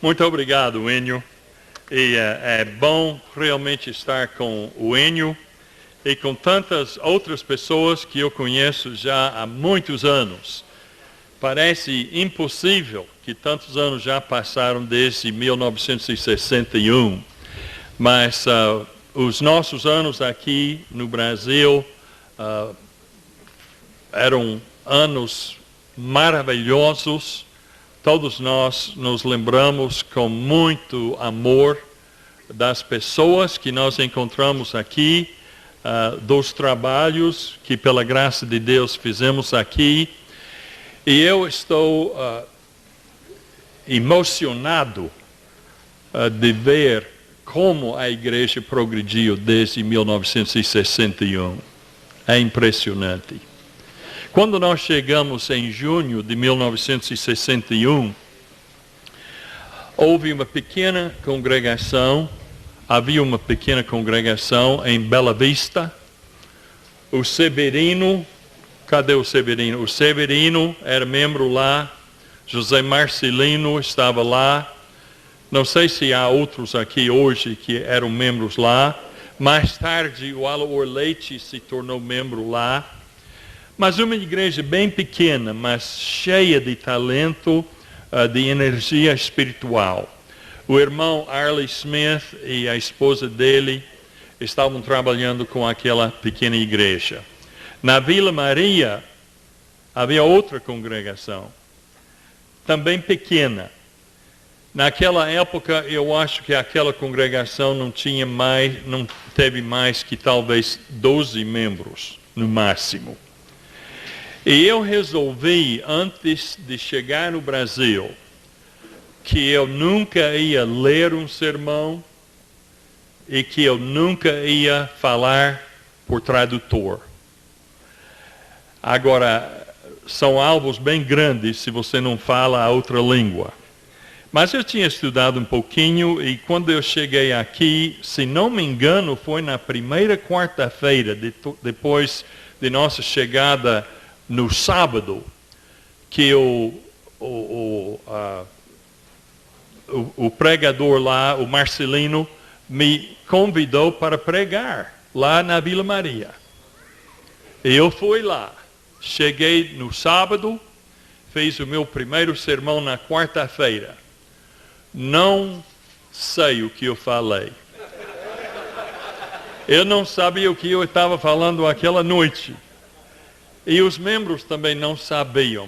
Muito obrigado, Enio. E é bom realmente estar com o Enio e com tantas outras pessoas que eu conheço já há muitos anos. Parece impossível que tantos anos já passaram desde 1961, mas os nossos anos aqui no Brasil eram anos maravilhosos. Todos nós nos lembramos com muito amor das pessoas que nós encontramos aqui, dos trabalhos que pela graça de Deus fizemos aqui. E eu estou emocionado de ver como a igreja progrediu desde 1961. É impressionante. Quando nós chegamos em junho de 1961, havia uma pequena congregação em Bela Vista. O Severino, cadê o Severino? O Severino era membro lá, José Marcelino estava lá. Não sei se há outros aqui hoje que eram membros lá. Mais tarde, o Alaor Leite se tornou membro lá. Mas uma igreja bem pequena, mas cheia de talento, de energia espiritual. O irmão Arley Smith e a esposa dele estavam trabalhando com aquela pequena igreja. Na Vila Maria, havia outra congregação, também pequena. Naquela época, eu acho que aquela congregação não teve mais que talvez 12 membros, no máximo. E eu resolvi, antes de chegar no Brasil, que eu nunca ia ler um sermão e que eu nunca ia falar por tradutor. Agora, são alvos bem grandes se você não fala a outra língua. Mas eu tinha estudado um pouquinho e quando eu cheguei aqui, se não me engano, foi na primeira quarta-feira, depois de nossa chegada no sábado, que o pregador lá, o Marcelino, me convidou para pregar lá na Vila Maria. E eu fui lá. Cheguei no sábado, fiz o meu primeiro sermão na quarta-feira. Não sei o que eu falei. Eu não sabia o que eu estava falando aquela noite. E os membros também não sabiam,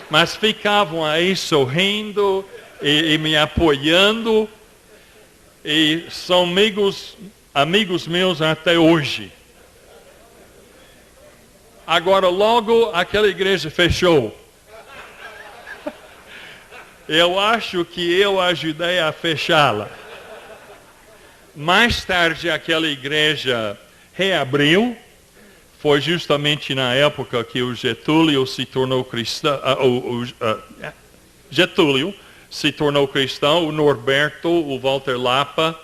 mas ficavam aí sorrindo e me apoiando. E são amigos meus até hoje. Agora logo aquela igreja fechou. Eu acho que eu ajudei a fechá-la. Mais tarde aquela igreja reabriu. Foi justamente na época que o Getúlio se tornou cristão. Getúlio se tornou cristão, o Norberto, o Walter Lapa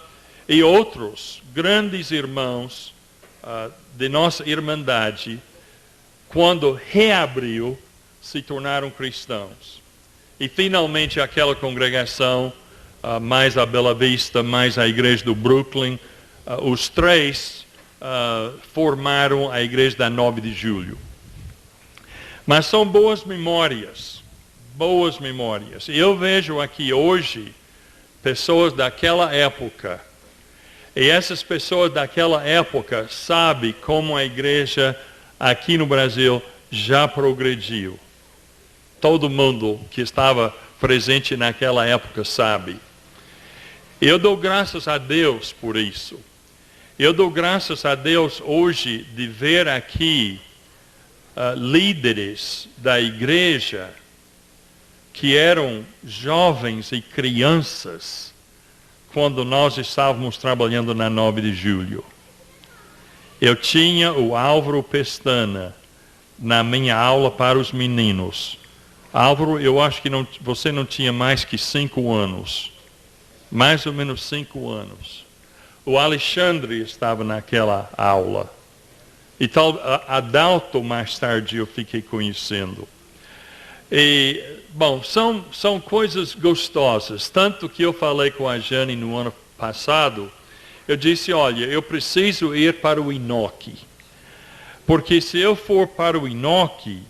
e outros grandes irmãos de nossa irmandade, quando reabriu, se tornaram cristãos. E finalmente aquela congregação, mais a Bela Vista, mais a igreja do Brooklyn, os três formaram a igreja da 9 de julho. Mas são boas memórias. E eu vejo aqui hoje pessoas daquela época. E essas pessoas daquela época sabem como a igreja aqui no Brasil já progrediu. Todo mundo que estava presente naquela época sabe. Eu dou graças a Deus por isso. Eu dou graças a Deus hoje de ver aqui líderes da igreja que eram jovens e crianças quando nós estávamos trabalhando na 9 de julho. Eu tinha o Álvaro Pestana na minha aula para os meninos. Álvaro, eu acho que você não tinha mais que 5 anos. Mais ou menos 5 anos. O Alexandre estava naquela aula. E tal, Adalto mais tarde eu fiquei conhecendo. E, bom, são coisas gostosas. Tanto que eu falei com a Jane no ano passado, eu disse, olha, eu preciso ir para o Enoque. Porque se eu for para o Enoque,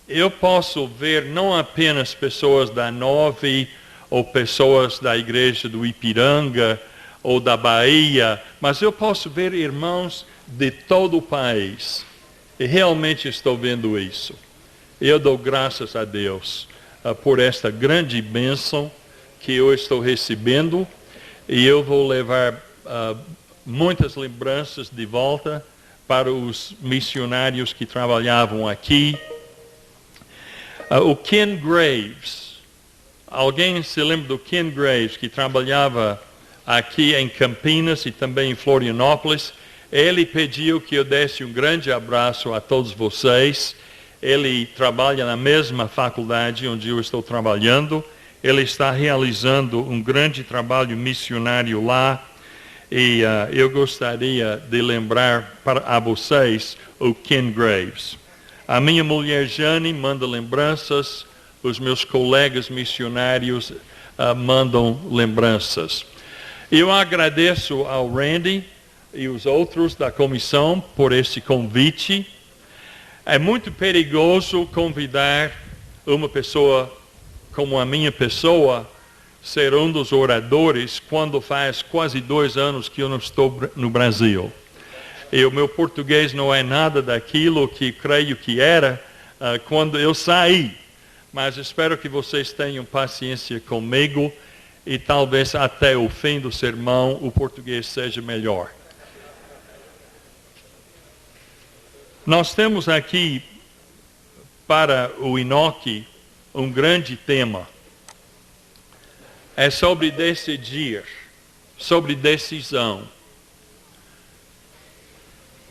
eu posso ver não apenas pessoas da Nove, ou pessoas da igreja do Ipiranga, ou da Bahia, mas eu posso ver irmãos de todo o país. E realmente estou vendo isso. Eu dou graças a Deus por esta grande bênção que eu estou recebendo, e eu vou levar muitas lembranças de volta para os missionários que trabalhavam aqui. O Ken Graves, alguém se lembra do Ken Graves, que trabalhava aqui em Campinas e também em Florianópolis? Ele pediu que eu desse um grande abraço a todos vocês. Ele trabalha na mesma faculdade onde eu estou trabalhando. Ele está realizando um grande trabalho missionário lá. E eu gostaria de lembrar a vocês o Ken Graves. A minha mulher Jane manda lembranças. Os meus colegas missionários mandam lembranças. Eu agradeço ao Randy e os outros da comissão por esse convite. É muito perigoso convidar uma pessoa como a minha pessoa ser um dos oradores quando faz quase 2 anos que eu não estou no Brasil. E o meu português não é nada daquilo que creio que era quando eu saí. Mas espero que vocês tenham paciência comigo e talvez até o fim do sermão o português seja melhor. Nós temos aqui para o Enoque um grande tema. É sobre decidir, sobre decisão.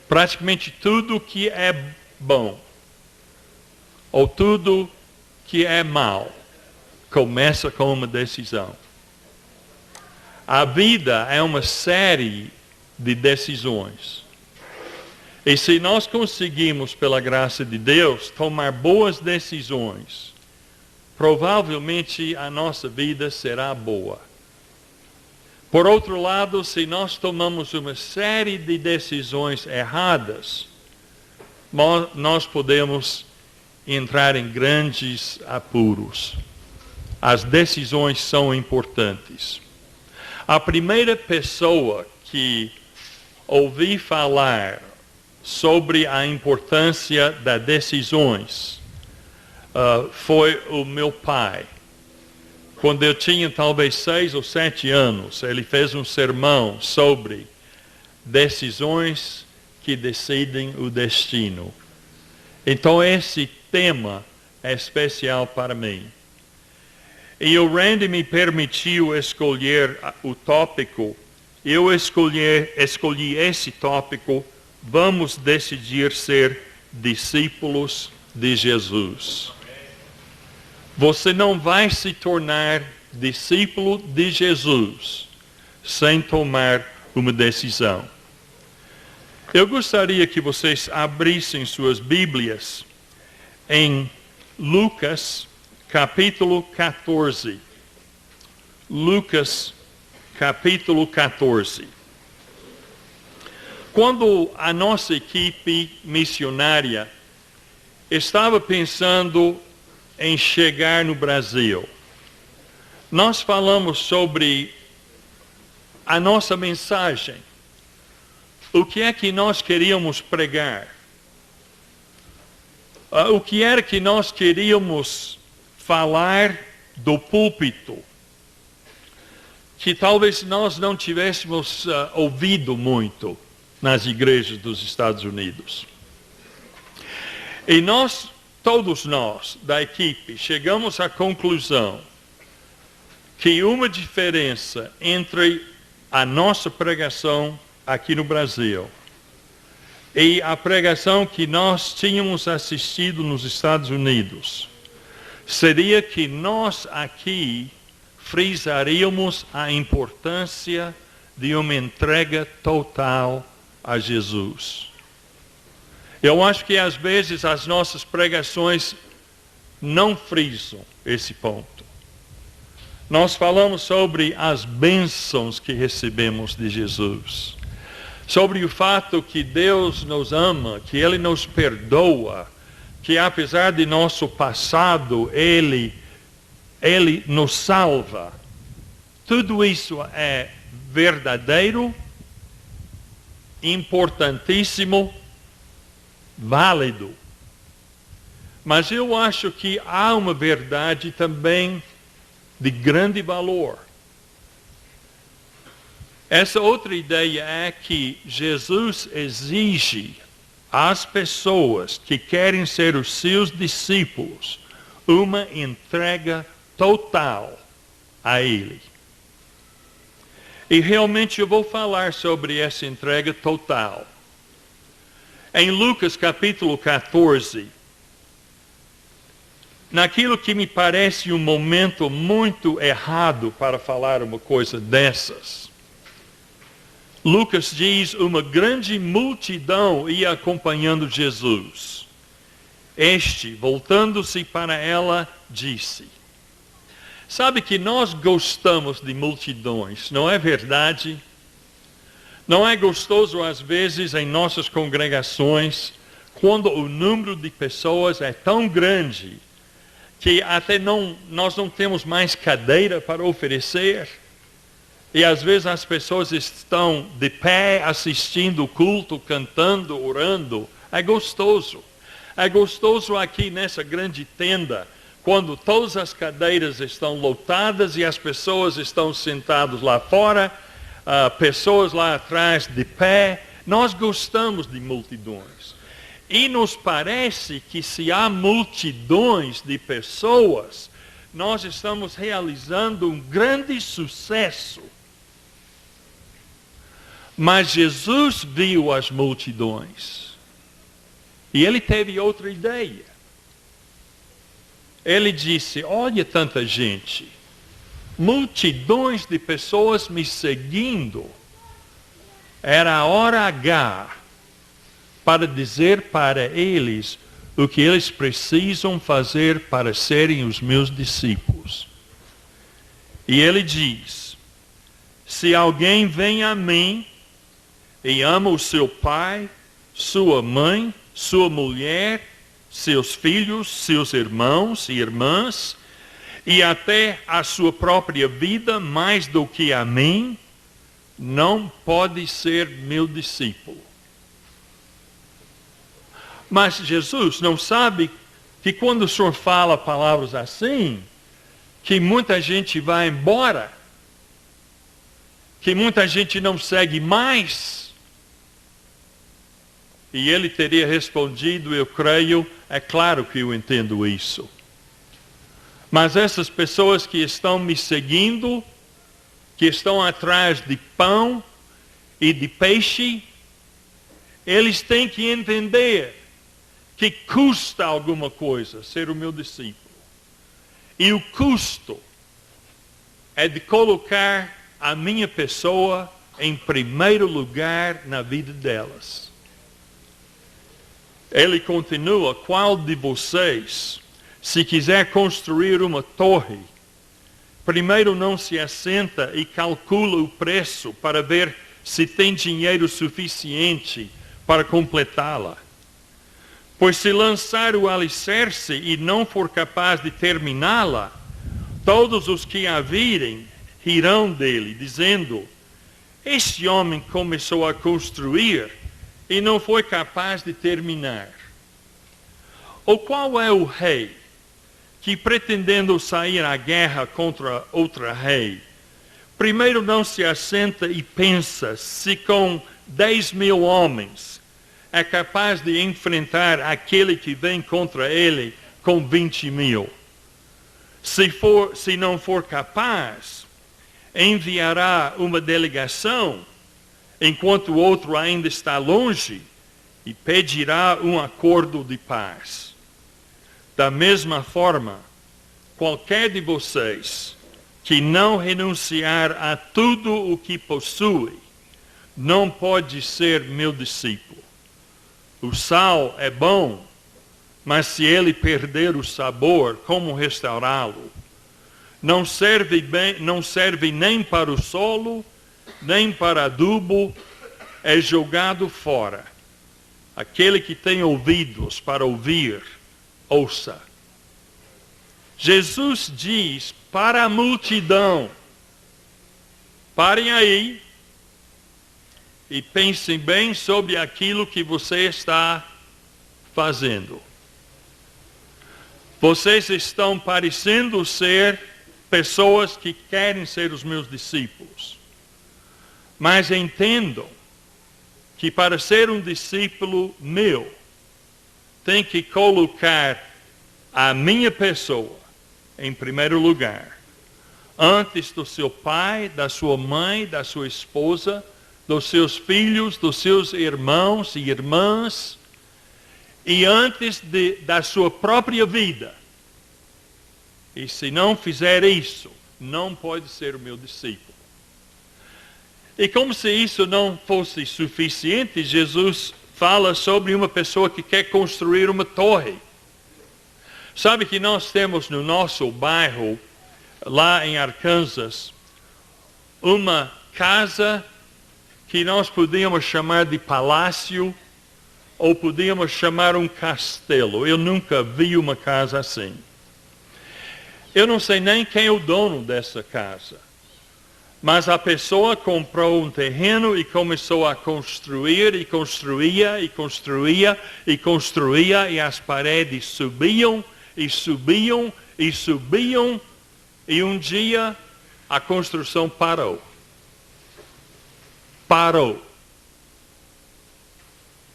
Praticamente tudo que é bom, ou tudo que é mal, começa com uma decisão. A vida é uma série de decisões. E se nós conseguimos, pela graça de Deus, tomar boas decisões, provavelmente a nossa vida será boa. Por outro lado, se nós tomamos uma série de decisões erradas, nós podemos entrar em grandes apuros. As decisões são importantes. A primeira pessoa que ouvi falar sobre a importância das decisões foi o meu pai. Quando eu tinha talvez 6 ou 7 anos, ele fez um sermão sobre decisões que decidem o destino. Então esse tema é especial para mim. E o Randy me permitiu escolher o tópico. Eu escolhi esse tópico. Vamos decidir ser discípulos de Jesus. Você não vai se tornar discípulo de Jesus sem tomar uma decisão. Eu gostaria que vocês abrissem suas Bíblias em Lucas, capítulo 14. Lucas, capítulo 14. Quando a nossa equipe missionária estava pensando em chegar no Brasil, nós falamos sobre a nossa mensagem. O que é que nós queríamos pregar? O que era que nós queríamos falar do púlpito? Que talvez nós não tivéssemos ouvido muito nas igrejas dos Estados Unidos. E todos nós da equipe, chegamos à conclusão que uma diferença entre a nossa pregação aqui no Brasil e a pregação que nós tínhamos assistido nos Estados Unidos seria que nós aqui frisaríamos a importância de uma entrega total a Jesus. Eu acho que às vezes as nossas pregações não frisam esse ponto. Nós falamos sobre as bênçãos que recebemos de Jesus. Sobre o fato que Deus nos ama, que Ele nos perdoa, que apesar de nosso passado, Ele nos salva. Tudo isso é verdadeiro, importantíssimo, válido. Mas eu acho que há uma verdade também de grande valor. Essa outra ideia é que Jesus exige às pessoas que querem ser os seus discípulos uma entrega total a Ele. E realmente eu vou falar sobre essa entrega total. Em Lucas capítulo 14, naquilo que me parece um momento muito errado para falar uma coisa dessas, Lucas diz, uma grande multidão ia acompanhando Jesus. Este, voltando-se para ela, disse: sabe que nós gostamos de multidões, não é verdade? Não é gostoso às vezes em nossas congregações, quando o número de pessoas é tão grande, que até nós não temos mais cadeira para oferecer. E às vezes as pessoas estão de pé assistindo o culto, cantando, orando. É gostoso. É gostoso aqui nessa grande tenda, quando todas as cadeiras estão lotadas e as pessoas estão sentadas lá fora, pessoas lá atrás de pé. Nós gostamos de multidões. E nos parece que se há multidões de pessoas, nós estamos realizando um grande sucesso. Mas Jesus viu as multidões. E ele teve outra ideia. Ele disse: olha tanta gente, multidões de pessoas me seguindo. Era a hora H para dizer para eles o que eles precisam fazer para serem os meus discípulos. E ele diz: se alguém vem a mim e ama o seu pai, sua mãe, sua mulher, seus filhos, seus irmãos e irmãs, e até a sua própria vida mais do que a mim, não pode ser meu discípulo. Mas Jesus não sabe que quando o Senhor fala palavras assim, que muita gente vai embora, que muita gente não segue mais. E ele teria respondido: eu creio, é claro que eu entendo isso. Mas essas pessoas que estão me seguindo, que estão atrás de pão e de peixe, eles têm que entender que custa alguma coisa ser o meu discípulo. E o custo é de colocar a minha pessoa em primeiro lugar na vida delas. Ele continua: qual de vocês, se quiser construir uma torre, primeiro não se assenta e calcula o preço para ver se tem dinheiro suficiente para completá-la? Pois se lançar o alicerce e não for capaz de terminá-la, todos os que a virem rirão dele, dizendo: este homem começou a construir e não foi capaz de terminar. Ou qual é o rei que, pretendendo sair à guerra contra outro rei, primeiro não se assenta e pensa se com 10.000 homens é capaz de enfrentar aquele que vem contra ele com 20.000? Se não for capaz, enviará uma delegação enquanto o outro ainda está longe e pedirá um acordo de paz. Da mesma forma, qualquer de vocês que não renunciar a tudo o que possui, não pode ser meu discípulo. O sal é bom, Mas se ele perder o sabor, como restaurá-lo? Não serve nem para o solo, nem para adubo, é jogado fora. Aquele que tem ouvidos para ouvir, ouça. Jesus diz para a multidão, parem aí e pensem bem sobre aquilo que você está fazendo. Vocês estão parecendo ser pessoas que querem ser os meus discípulos. Mas entendam que para ser um discípulo meu, tem que colocar a minha pessoa em primeiro lugar. Antes do seu pai, da sua mãe, da sua esposa, dos seus filhos, dos seus irmãos e irmãs, e antes da sua própria vida. E se não fizer isso, não pode ser o meu discípulo. E como se isso não fosse suficiente, Jesus fala sobre uma pessoa que quer construir uma torre. Sabe que nós temos no nosso bairro, lá em Arkansas, uma casa que nós podíamos chamar de palácio, ou podíamos chamar um castelo. Eu nunca vi uma casa assim. Eu não sei nem quem é o dono dessa casa. Mas a pessoa comprou um terreno e começou a construir, e construía, e construía, e construía, e as paredes subiam, e subiam, e subiam, e um dia a construção parou. Parou.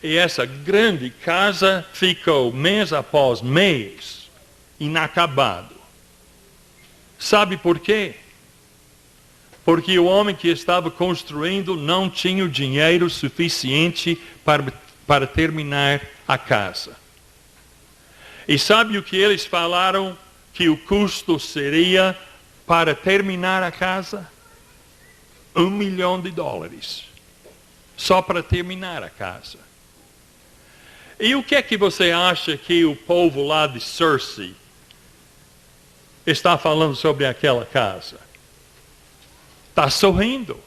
E essa grande casa ficou mês após mês inacabado. Sabe por quê? Porque o homem que estava construindo não tinha o dinheiro suficiente para terminar a casa. E sabe o que eles falaram que o custo seria para terminar a casa? $1 milhão. Só para terminar a casa. E o que é que você acha que o povo lá de Cersei está falando sobre aquela casa? Está sorrindo,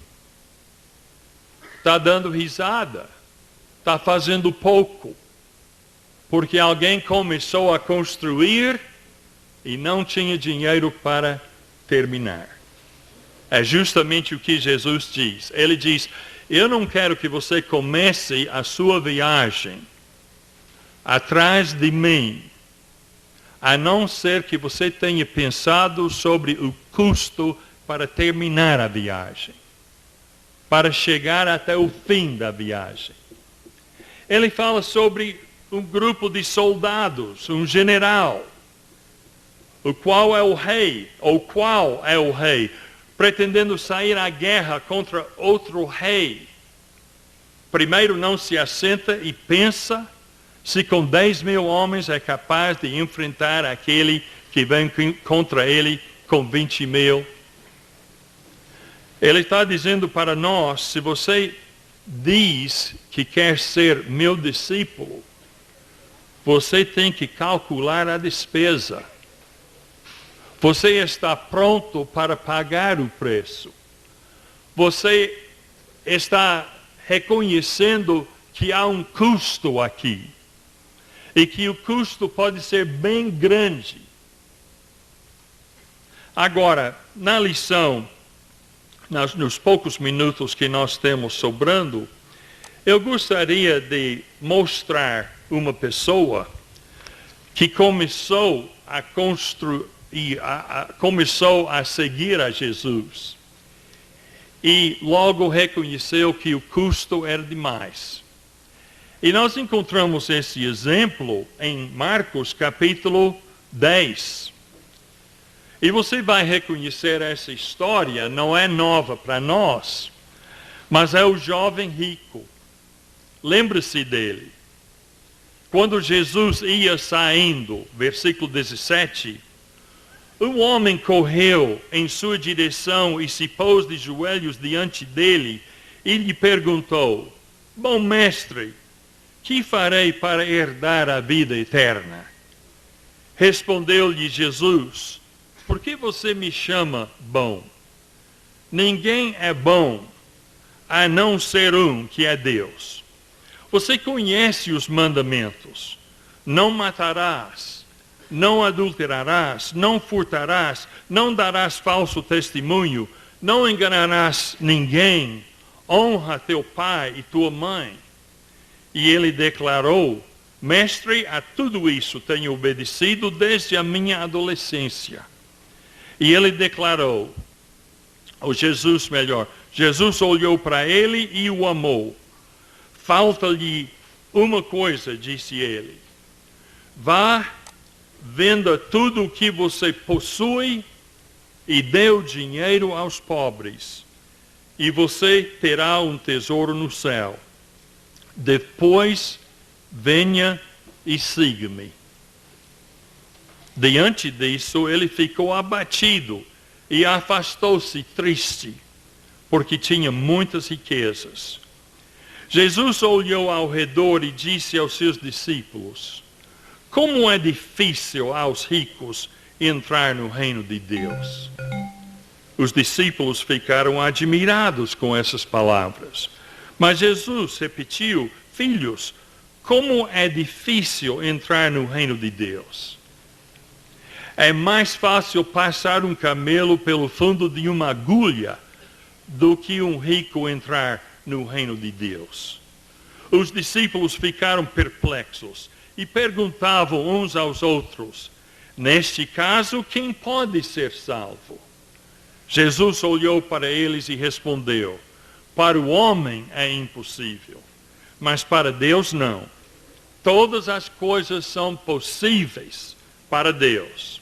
está dando risada, está fazendo pouco, porque alguém começou a construir e não tinha dinheiro para terminar. É justamente o que Jesus diz. Ele diz, eu não quero que você comece a sua viagem atrás de mim, a não ser que você tenha pensado sobre o custo para terminar a viagem, para chegar até o fim da viagem. Ele fala sobre um grupo de soldados, um general, o qual é o rei, pretendendo sair à guerra contra outro rei. Primeiro não se assenta e pensa se com 10 mil homens é capaz de enfrentar aquele que vem contra ele com 20 mil. Ele está dizendo para nós, se você diz que quer ser meu discípulo, você tem que calcular a despesa. Você está pronto para pagar o preço. Você está reconhecendo que há um custo aqui. E que o custo pode ser bem grande. Agora, na lição, nos poucos minutos que nós temos sobrando, eu gostaria de mostrar uma pessoa que começou a seguir a Jesus e logo reconheceu que o custo era demais. E nós encontramos esse exemplo em Marcos capítulo 10. E você vai reconhecer essa história, não é nova para nós, mas é o jovem rico. Lembre-se dele. Quando Jesus ia saindo, versículo 17, um homem correu em sua direção e se pôs de joelhos diante dele e lhe perguntou, bom mestre, que farei para herdar a vida eterna? Respondeu-lhe Jesus: por que você me chama bom? Ninguém é bom, a não ser um, que é Deus. Você conhece os mandamentos: não matarás, não adulterarás, não furtarás, não darás falso testemunho, não enganarás ninguém, honra teu pai e tua mãe. E ele declarou: mestre, a tudo isso tenho obedecido desde a minha adolescência. E ele declarou, Jesus olhou para ele e o amou. Falta-lhe uma coisa, disse ele. Vá, venda tudo o que você possui e dê o dinheiro aos pobres, e você terá um tesouro no céu. Depois, venha e siga-me. Diante disso, ele ficou abatido e afastou-se triste, porque tinha muitas riquezas. Jesus olhou ao redor e disse aos seus discípulos: como é difícil aos ricos entrar no reino de Deus. Os discípulos ficaram admirados com essas palavras. Mas Jesus repetiu: filhos, como é difícil entrar no reino de Deus. É mais fácil passar um camelo pelo fundo de uma agulha do que um rico entrar no reino de Deus. Os discípulos ficaram perplexos e perguntavam uns aos outros: neste caso, quem pode ser salvo? Jesus olhou para eles e respondeu: para o homem é impossível, mas para Deus não. Todas as coisas são possíveis para Deus.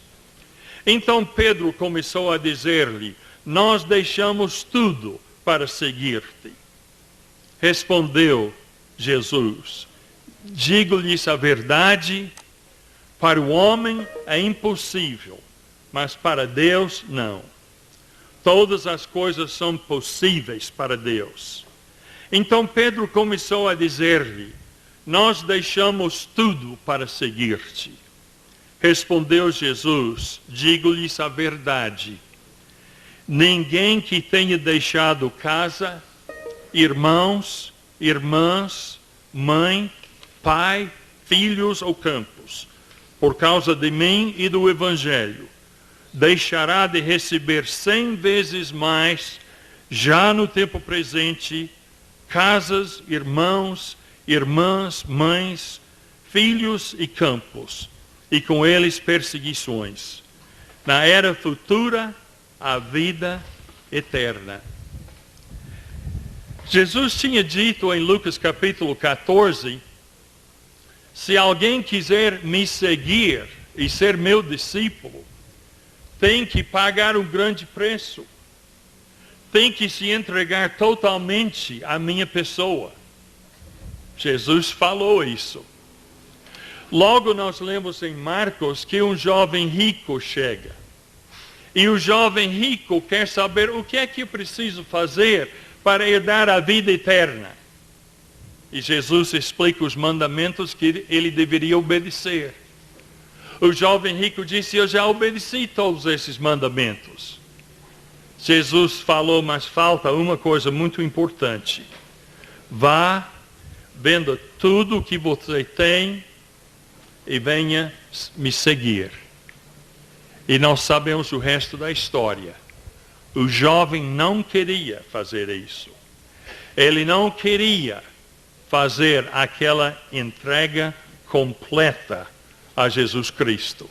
Então Pedro começou a dizer-lhe: nós deixamos tudo para seguir-te. Respondeu Jesus: digo-lhes a verdade, para o homem é impossível, mas para Deus não. Todas as coisas são possíveis para Deus. Então Pedro começou a dizer-lhe: nós deixamos tudo para seguir-te. Respondeu Jesus: digo-lhes a verdade. Ninguém que tenha deixado casa, irmãos, irmãs, mãe, pai, filhos ou campos, por causa de mim e do Evangelho, deixará de receber 100 vezes mais, já no tempo presente, casas, irmãos, irmãs, mães, filhos e campos, e com eles perseguições. Na era futura, a vida eterna. Jesus tinha dito em Lucas capítulo 14, se alguém quiser me seguir e ser meu discípulo, tem que pagar um grande preço. Tem que se entregar totalmente à minha pessoa. Jesus falou isso. Logo nós lemos em Marcos que um jovem rico chega. E o jovem rico quer saber o que é que eu preciso fazer para herdar a vida eterna. E Jesus explica os mandamentos que ele deveria obedecer. O jovem rico disse: eu já obedeci todos esses mandamentos. Jesus falou: mas falta uma coisa muito importante. Vá, venda tudo o que você tem e venha me seguir. E nós sabemos o resto da história. O jovem não queria fazer isso. Ele não queria fazer aquela entrega completa a Jesus Cristo.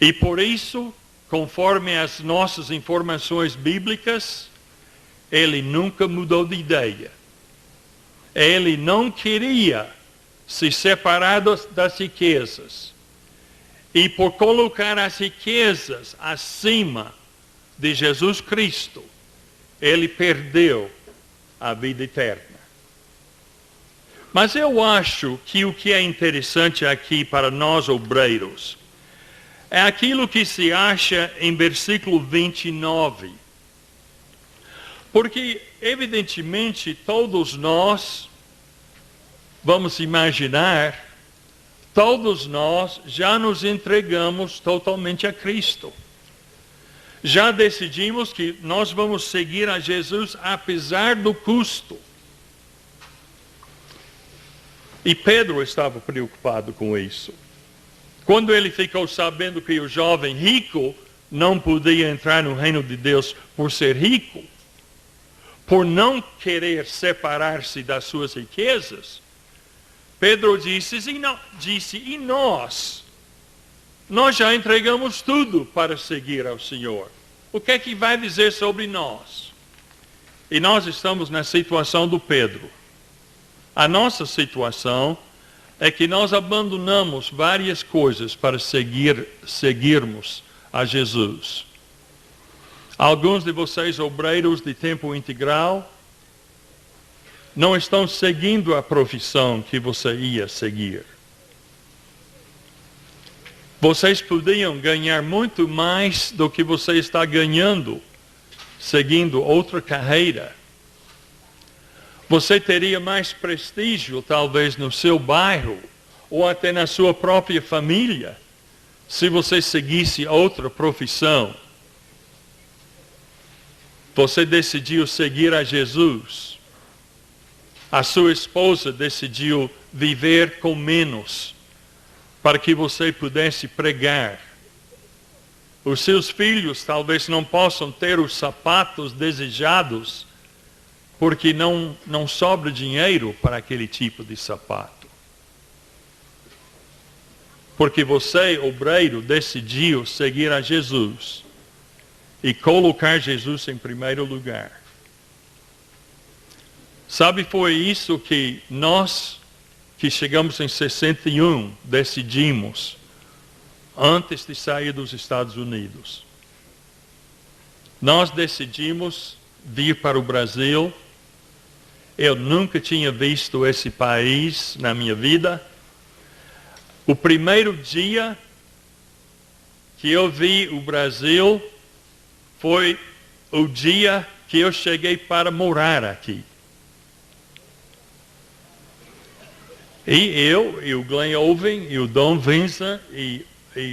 E por isso, conforme as nossas informações bíblicas, ele nunca mudou de ideia. Ele não queria se separar das riquezas. E por colocar as riquezas acima de Jesus Cristo, ele perdeu a vida eterna. Mas eu acho que o que é interessante aqui para nós obreiros é aquilo que se acha em versículo 29. Porque, evidentemente, todos nós vamos imaginar, todos nós já nos entregamos totalmente a Cristo. Já decidimos que nós vamos seguir a Jesus apesar do custo. E Pedro estava preocupado com isso. Quando ele ficou sabendo que o jovem rico não podia entrar no reino de Deus por ser rico, por não querer separar-se das suas riquezas, Pedro disse, e nós? Nós já entregamos tudo para seguir ao Senhor. O que é que vai dizer sobre nós? E nós estamos na situação do Pedro. A nossa situação é que nós abandonamos várias coisas para seguirmos a Jesus. Alguns de vocês, obreiros de tempo integral, não estão seguindo a profissão que você ia seguir. Vocês podiam ganhar muito mais do que você está ganhando seguindo outra carreira. Você teria mais prestígio, talvez, no seu bairro ou até na sua própria família, se você seguisse outra profissão. Você decidiu seguir a Jesus. A sua esposa decidiu viver com menos, para que você pudesse pregar. Os seus filhos talvez não possam ter os sapatos desejados, porque não sobra dinheiro para aquele tipo de sapato. Porque você, obreiro, decidiu seguir a Jesus e colocar Jesus em primeiro lugar. Sabe, foi isso que nós, que chegamos em 61, decidimos antes de sair dos Estados Unidos. Nós decidimos vir para o Brasil. Eu nunca tinha visto esse país na minha vida. O primeiro dia que eu vi o Brasil foi o dia que eu cheguei para morar aqui. E eu, e o Glenn Owen, e o Don Vincent, e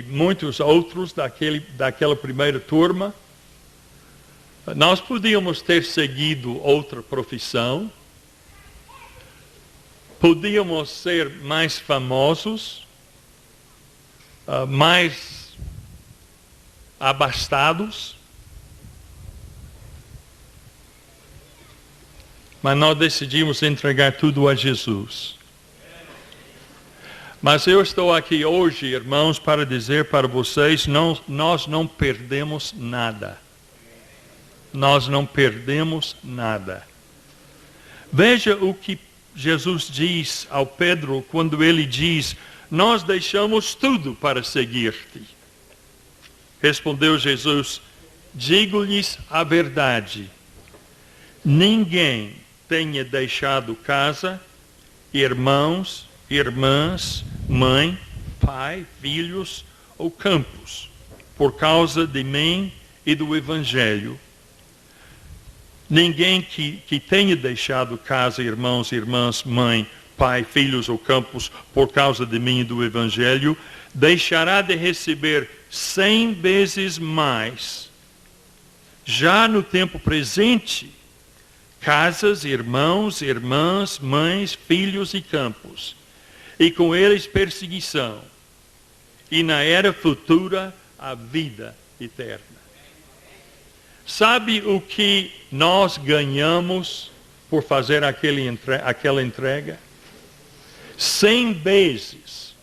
muitos outros daquela primeira turma, nós podíamos ter seguido outra profissão, podíamos ser mais famosos, mais abastados, mas nós decidimos entregar tudo a Jesus. Mas eu estou aqui hoje, irmãos, para dizer para vocês, nós não perdemos nada. Nós não perdemos nada. Veja o que Jesus diz ao Pedro quando ele diz, nós deixamos tudo para seguir-te. Respondeu Jesus, digo-lhes a verdade. Ninguém tenha deixado casa, irmãos, irmãs, mãe, pai, filhos ou campos, por causa de mim e do Evangelho. Ninguém que tenha deixado casa, irmãos, irmãs, mãe, pai, filhos ou campos, por causa de mim e do Evangelho, deixará de receber 100 vezes mais, já no tempo presente, casas, irmãos, irmãs, mães, filhos e campos, e com eles perseguição, e na era futura a vida eterna. Sabe o que nós ganhamos por fazer aquela entrega? 100 vezes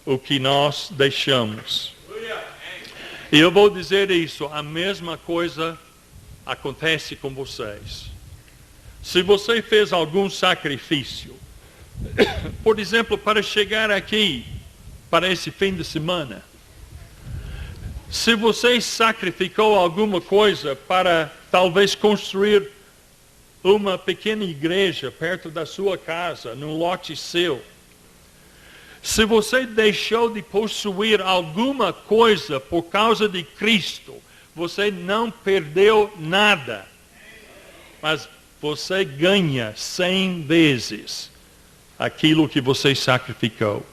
o que nós deixamos. E eu vou dizer isso, a mesma coisa acontece com vocês. Se você fez algum sacrifício, por exemplo, para chegar aqui, para esse fim de semana, se você sacrificou alguma coisa para talvez construir uma pequena igreja perto da sua casa, num lote seu, se você deixou de possuir alguma coisa por causa de Cristo, você não perdeu nada, mas você ganha 100 vezes aquilo que você sacrificou.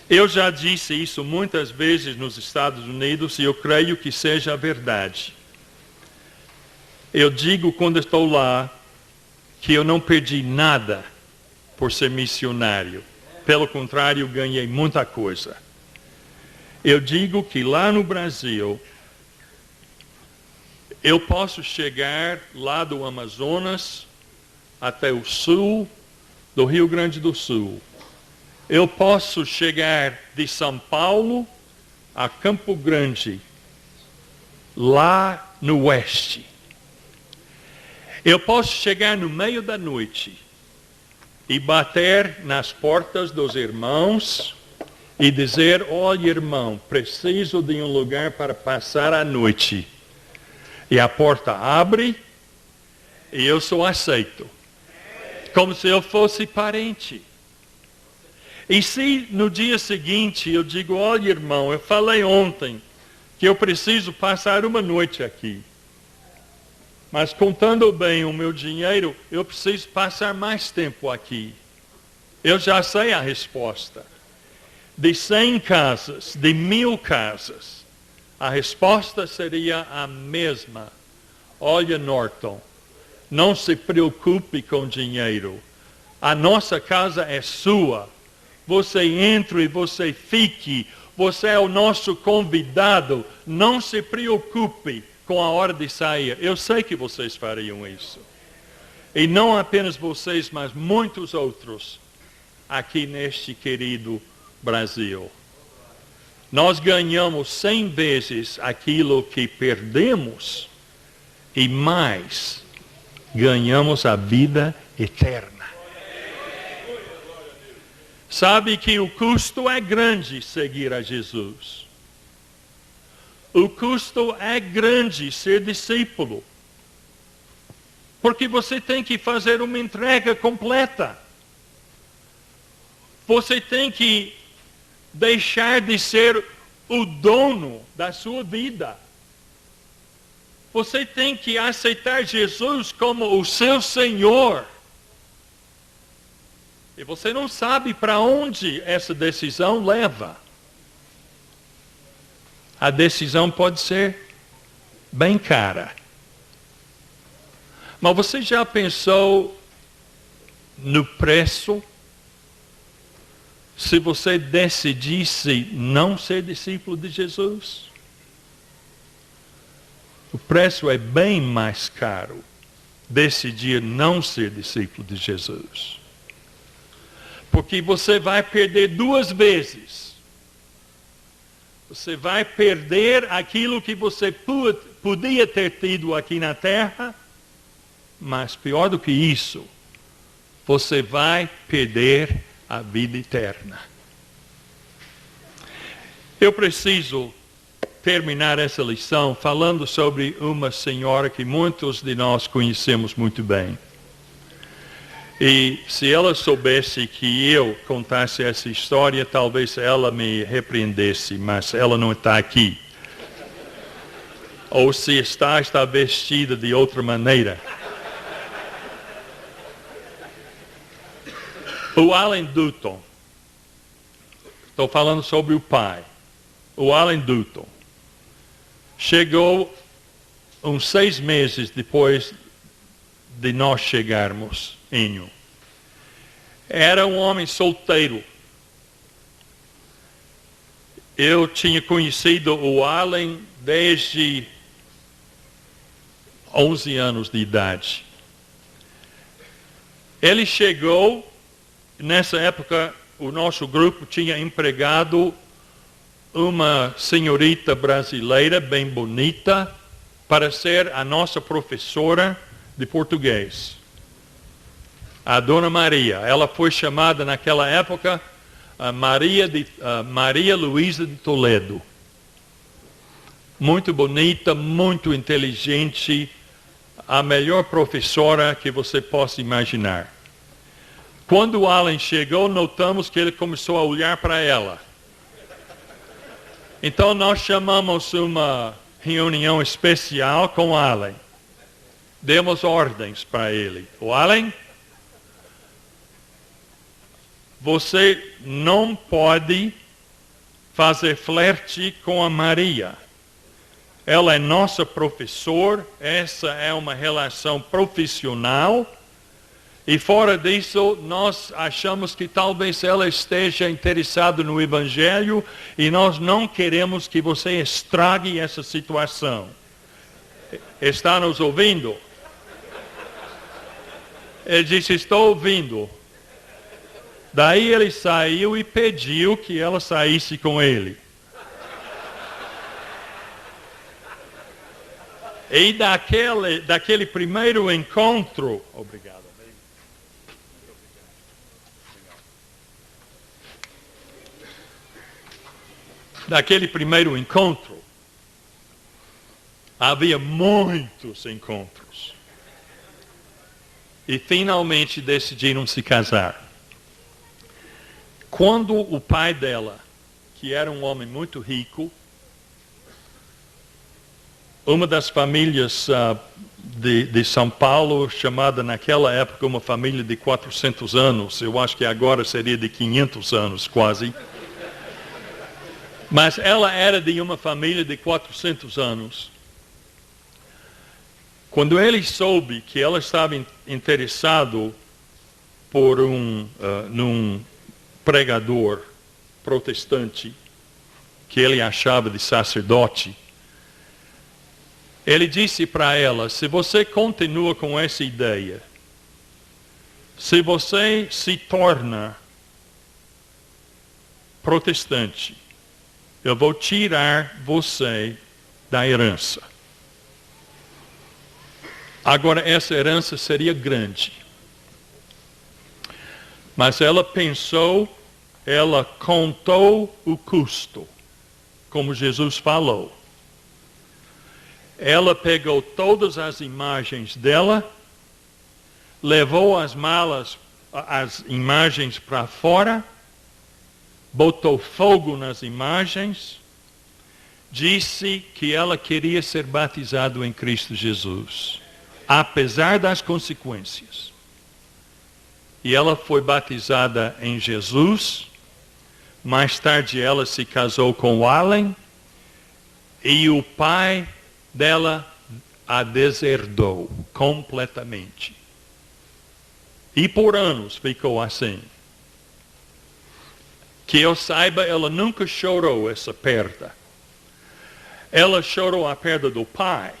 Eu já disse isso muitas vezes nos Estados Unidos e eu creio que seja a verdade. Eu digo quando estou lá que eu não perdi nada por ser missionário. Pelo contrário, ganhei muita coisa. Eu digo que lá no Brasil, eu posso chegar lá do Amazonas até o sul do Rio Grande do Sul. Eu posso chegar de São Paulo a Campo Grande, lá no oeste. Eu posso chegar no meio da noite e bater nas portas dos irmãos e dizer: olha, irmão, preciso de um lugar para passar a noite. E a porta abre e eu sou aceito. Como se eu fosse parente. E se no dia seguinte eu digo: olha, irmão, eu falei ontem que eu preciso passar uma noite aqui. Mas contando bem o meu dinheiro, eu preciso passar mais tempo aqui. Eu já sei a resposta. De 100 casas, de 1000 casas, a resposta seria a mesma. Olha, Norton, não se preocupe com dinheiro. A nossa casa é sua. Você entre e você fique. Você é o nosso convidado. Não se preocupe com a hora de sair. Eu sei que vocês fariam isso. E não apenas vocês, mas muitos outros aqui neste querido Brasil. Nós ganhamos 100 vezes aquilo que perdemos e mais, ganhamos a vida eterna. Sabe que o custo é grande seguir a Jesus. O custo é grande ser discípulo. Porque você tem que fazer uma entrega completa. Você tem que deixar de ser o dono da sua vida. Você tem que aceitar Jesus como o seu Senhor. E você não sabe para onde essa decisão leva. A decisão pode ser bem cara. Mas você já pensou no preço? Se você decidisse não ser discípulo de Jesus? O preço é bem mais caro. Decidir não ser discípulo de Jesus. Porque você vai perder 2 vezes. Você vai perder aquilo que você podia ter tido aqui na terra, mas pior do que isso, você vai perder a vida eterna. Eu preciso terminar essa lição falando sobre uma senhora que muitos de nós conhecemos muito bem. E se ela soubesse que eu contasse essa história, talvez ela me repreendesse, mas ela não está aqui. Ou se está vestida de outra maneira. O Allen Dutton, estou falando sobre o pai. O Allen Dutton chegou uns 6 meses depois de nós chegarmos. Era um homem solteiro. Eu tinha conhecido o Allen desde 11 anos de idade. Ele chegou, nessa época o nosso grupo tinha empregado uma senhorita brasileira bem bonita para ser a nossa professora de português. A Dona Maria, ela foi chamada naquela época Maria Luísa de Toledo. Muito bonita, muito inteligente, a melhor professora que você possa imaginar. Quando o Allen chegou, notamos que ele começou a olhar para ela. Então nós chamamos uma reunião especial com o Allen. Demos ordens para ele. O Allen, você não pode fazer flerte com a Maria. Ela é nossa professora, essa é uma relação profissional. E fora disso, nós achamos que talvez ela esteja interessada no Evangelho e nós não queremos que você estrague essa situação. Está nos ouvindo? Ele disse, estou ouvindo. Daí ele saiu e pediu que ela saísse com ele. E daquele primeiro encontro... Obrigado. Daquele primeiro encontro, havia muitos encontros. E finalmente decidiram se casar. Quando o pai dela, que era um homem muito rico, uma das famílias de São Paulo, chamada naquela época uma família de 400 anos, eu acho que agora seria de 500 anos quase, mas ela era de uma família de 400 anos. Quando ele soube que ela estava interessado por num pregador protestante, que ele achava de sacerdote, ele disse para ela, se você continua com essa ideia, se você se torna protestante, eu vou tirar você da herança. Agora, essa herança seria grande. Mas ela pensou, ela contou o custo, como Jesus falou. Ela pegou todas as imagens dela, levou as malas, as imagens para fora, botou fogo nas imagens, disse que ela queria ser batizada em Cristo Jesus, apesar das consequências. E ela foi batizada em Jesus. Mais tarde ela se casou com Allen e o pai dela a deserdou completamente. E por anos ficou assim. Que eu saiba, ela nunca chorou essa perda. Ela chorou a perda do pai,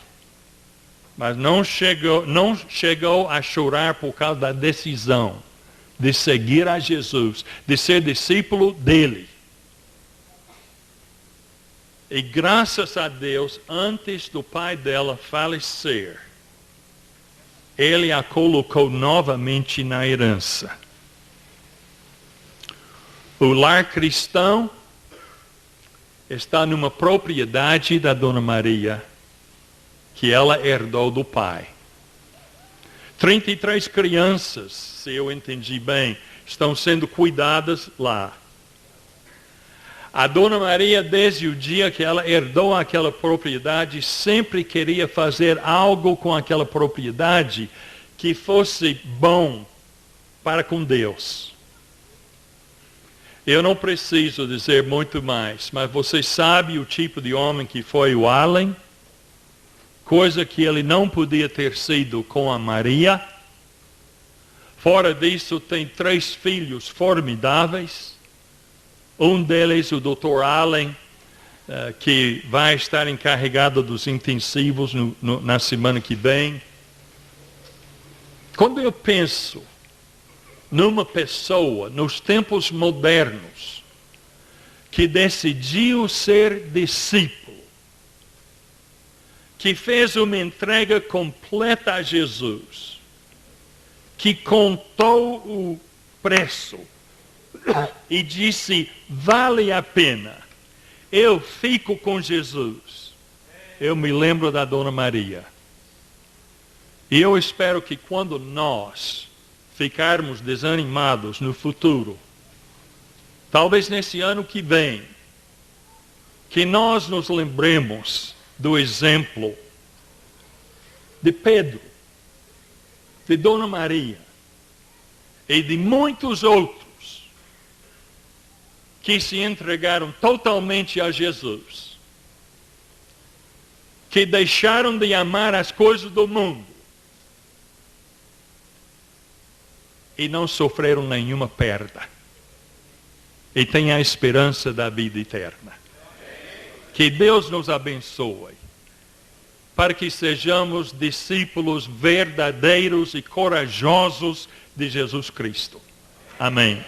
mas não chegou a chorar por causa da decisão de seguir a Jesus, de ser discípulo dele. E graças a Deus, antes do pai dela falecer, ele a colocou novamente na herança. O lar cristão está numa propriedade da Dona Maria, que ela herdou do pai. 33 crianças, se eu entendi bem, estão sendo cuidadas lá. A Dona Maria, desde o dia que ela herdou aquela propriedade, sempre queria fazer algo com aquela propriedade que fosse bom para com Deus. Eu não preciso dizer muito mais, mas você sabe o tipo de homem que foi o Allen, coisa que ele não podia ter sido com a Maria. Fora disso, tem 3 filhos formidáveis. Um deles, o Dr. Allen, que vai estar encarregado dos intensivos na semana que vem. Quando eu penso numa pessoa, nos tempos modernos, que decidiu ser discípulo, que fez uma entrega completa a Jesus, que contou o preço e disse, vale a pena, eu fico com Jesus. Eu me lembro da Dona Maria. E eu espero que quando nós ficarmos desanimados no futuro, talvez nesse ano que vem, que nós nos lembremos do exemplo de Pedro, de Dona Maria e de muitos outros que se entregaram totalmente a Jesus, que deixaram de amar as coisas do mundo e não sofreram nenhuma perda. E têm a esperança da vida eterna. Que Deus nos abençoe, para que sejamos discípulos verdadeiros e corajosos de Jesus Cristo. Amém.